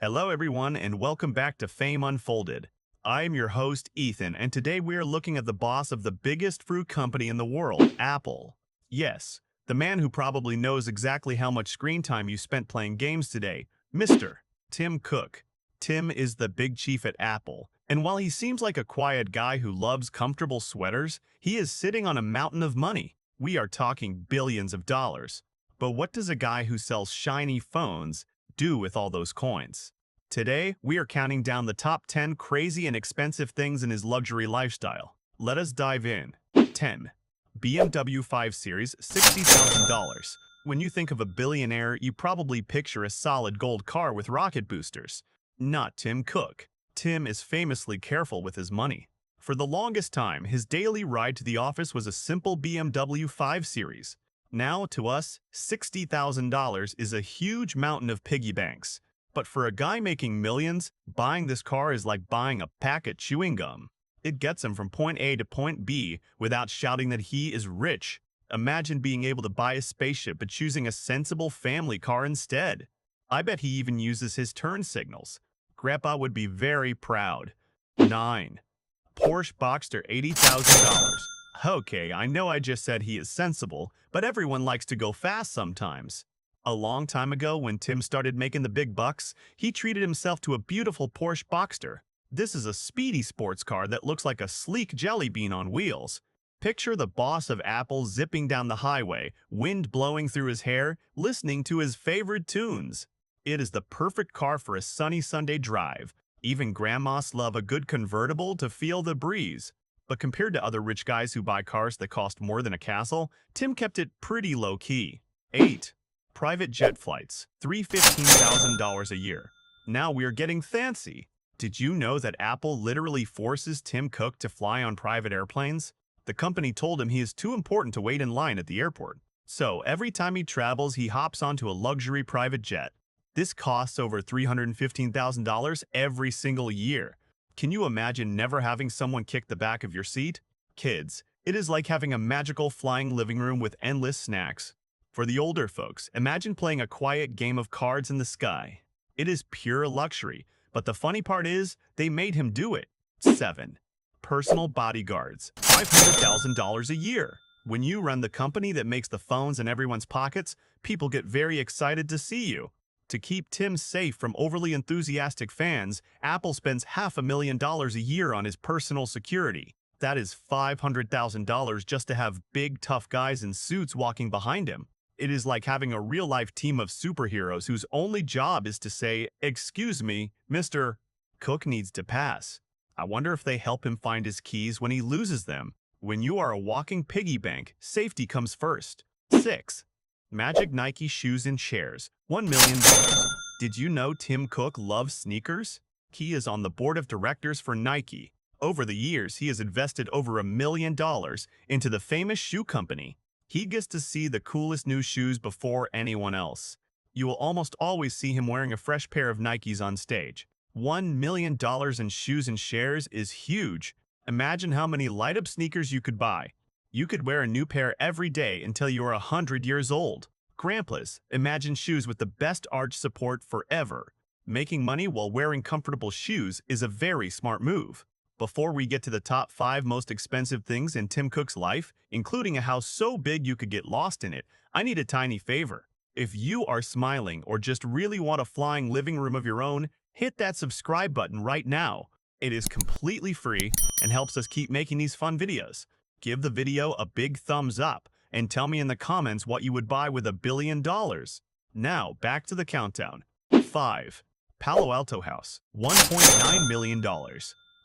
Hello, everyone, and welcome back to Fame Unfolded. I am your host, Ethan, and today we are looking at the boss of the biggest fruit company in the world, Apple. Yes, the man who probably knows exactly how much screen time you spent playing games today, Mr. Tim Cook. Tim is the big chief at Apple, and while he seems like a quiet guy who loves comfortable sweaters, he is sitting on a mountain of money. We are talking billions of dollars. But what does a guy who sells shiny phones do with all those coins? Today, we are counting down the top 10 crazy and expensive things in his luxury lifestyle. Let us dive in. 10. BMW 5 Series, $60,000. When you think of a billionaire, you probably picture a solid gold car with rocket boosters. Not Tim Cook. Tim is famously careful with his money. For the longest time, his daily ride to the office was a simple BMW 5 Series. Now, to us, $60,000 is a huge mountain of piggy banks. But for a guy making millions, buying this car is like buying a pack of chewing gum. It gets him from point A to point B without shouting that he is rich. Imagine being able to buy a spaceship but choosing a sensible family car instead. I bet he even uses his turn signals. Grandpa would be very proud. 9. Porsche Boxster, $80,000. Okay, I know I just said he is sensible, but everyone likes to go fast sometimes. A long time ago, when Tim started making the big bucks, he treated himself to a beautiful Porsche Boxster. This is a speedy sports car that looks like a sleek jelly bean on wheels. Picture the boss of Apple zipping down the highway, wind blowing through his hair, listening to his favorite tunes. It is the perfect car for a sunny Sunday drive. Even grandmas love a good convertible to feel the breeze. But compared to other rich guys who buy cars that cost more than a castle, Tim kept it pretty low-key. 8. Private jet flights, $315,000 a year. Now we're getting fancy. Did you know that Apple literally forces Tim Cook to fly on private airplanes? The company told him he is too important to wait in line at the airport. So every time he travels, he hops onto a luxury private jet. This costs over $315,000 every single year. Can you imagine never having someone kick the back of your seat? Kids, it is like having a magical flying living room with endless snacks. For the older folks, imagine playing a quiet game of cards in the sky. It is pure luxury, but the funny part is, they made him do it. 7. Personal bodyguards, $500,000 a year. When you run the company that makes the phones in everyone's pockets, people get very excited to see you. To keep Tim safe from overly enthusiastic fans, Apple spends $500,000 a year on his personal security. That is $500,000 just to have big, tough guys in suits walking behind him. It is like having a real-life team of superheroes whose only job is to say, "Excuse me, Mr. Cook needs to pass." I wonder if they help him find his keys when he loses them. When you are a walking piggy bank, safety comes first. 6. Magic Nike shoes and shares, $1 million. Did you know Tim Cook loves sneakers? He is on the board of directors for Nike. Over the years, he has invested over $1 million into the famous shoe company. He gets to see the coolest new shoes before anyone else. You will almost always see him wearing a fresh pair of Nikes on stage. $1 million in shoes and shares is huge. Imagine how many light-up sneakers you could buy. You could wear a new pair every day until you are 100 years old. Grandpas, imagine shoes with the best arch support forever. Making money while wearing comfortable shoes is a very smart move. Before we get to the top 5 most expensive things in Tim Cook's life, including a house so big you could get lost in it, I need a tiny favor. If you are smiling or just really want a flying living room of your own, hit that subscribe button right now. It is completely free and helps us keep making these fun videos. Give the video a big thumbs up and tell me in the comments what you would buy with $1 billion. Now, back to the countdown. 5. Palo Alto house, $1.9 million.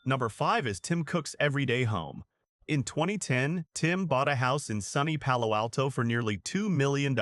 Number 5 is Tim Cook's everyday home. In 2010, Tim bought a house in sunny Palo Alto for nearly $2 million.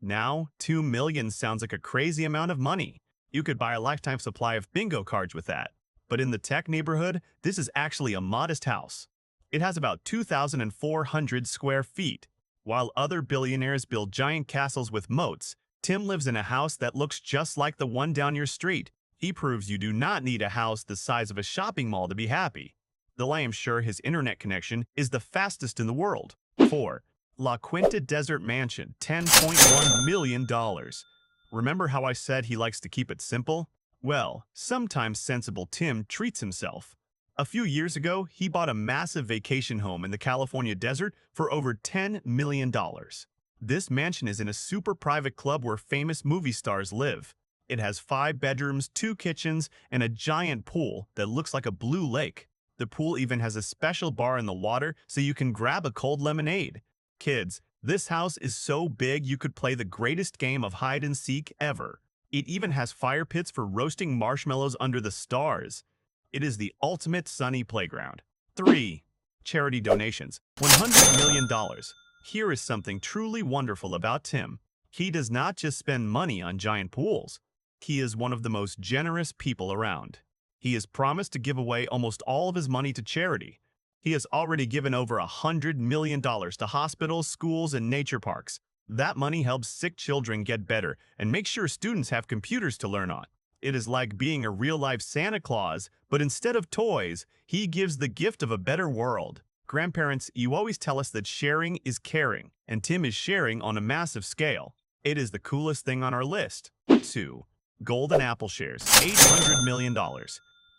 Now, $2 million sounds like a crazy amount of money. You could buy a lifetime supply of bingo cards with that. But in the tech neighborhood, this is actually a modest house. It has about 2,400 square feet. While other billionaires build giant castles with moats, Tim lives in a house that looks just like the one down your street. He proves you do not need a house the size of a shopping mall to be happy. Though I am sure his internet connection is the fastest in the world. 4. La Quinta Desert Mansion, $10.1 million. Remember how I said he likes to keep it simple? Well, sometimes sensible Tim treats himself. A few years ago, he bought a massive vacation home in the California desert for over $10 million. This mansion is in a super private club where famous movie stars live. It has 5 bedrooms, 2 kitchens, and a giant pool that looks like a blue lake. The pool even has a special bar in the water so you can grab a cold lemonade. Kids, this house is so big you could play the greatest game of hide and seek ever. It even has fire pits for roasting marshmallows under the stars. It is the ultimate sunny playground. 3. Charity donations. $100 million. Here is something truly wonderful about Tim. He does not just spend money on giant pools. He is one of the most generous people around. He has promised to give away almost all of his money to charity. He has already given over $100 million to hospitals, schools, and nature parks. That money helps sick children get better and makes sure students have computers to learn on. It is like being a real-life Santa Claus, but instead of toys, he gives the gift of a better world. Grandparents, you always tell us that sharing is caring, and Tim is sharing on a massive scale. It is the coolest thing on our list. 2. Golden Apple shares, $800 million.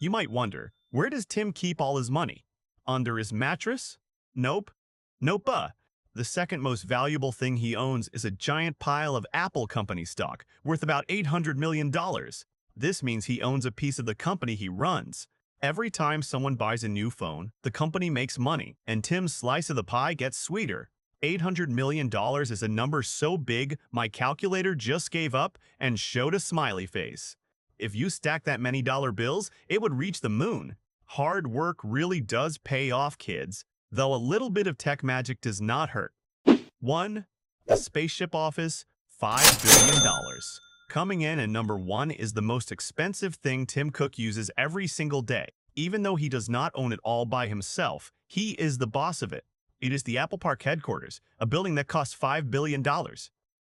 You might wonder, where does Tim keep all his money? Under his mattress? Nope. Nope. The second most valuable thing he owns is a giant pile of Apple company stock, worth about $800 million. This means he owns a piece of the company he runs. Every time someone buys a new phone, the company makes money, and Tim's slice of the pie gets sweeter. $800 million is a number so big, my calculator just gave up and showed a smiley face. If you stack that many dollar bills, it would reach the moon. Hard work really does pay off, kids, though a little bit of tech magic does not hurt. 1. The Spaceship Office, $5 billion. Coming in at number 1 is the most expensive thing Tim Cook uses every single day. Even though he does not own it all by himself, he is the boss of it. It is the Apple Park headquarters, a building that costs $5 billion.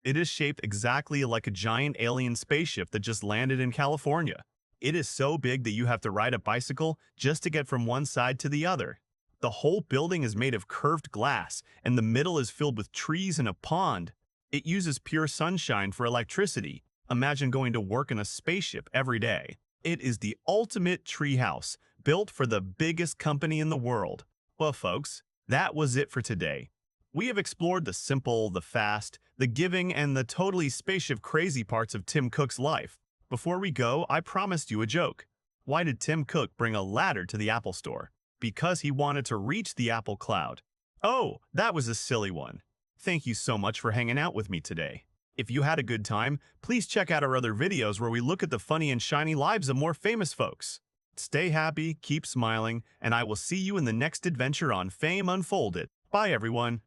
It is shaped exactly like a giant alien spaceship that just landed in California. It is so big that you have to ride a bicycle just to get from one side to the other. The whole building is made of curved glass, and the middle is filled with trees and a pond. It uses pure sunshine for electricity. Imagine going to work in a spaceship every day. It is the ultimate treehouse, built for the biggest company in the world. Well, folks, that was it for today. We have explored the simple, the fast, the giving, and the totally spaceship crazy parts of Tim Cook's life. Before we go, I promised you a joke. Why did Tim Cook bring a ladder to the Apple Store? Because he wanted to reach the Apple cloud. Oh, that was a silly one. Thank you so much for hanging out with me today. If you had a good time, please check out our other videos where we look at the funny and shiny lives of more famous folks. Stay happy, keep smiling, and I will see you in the next adventure on Fame Unfolded. Bye, everyone.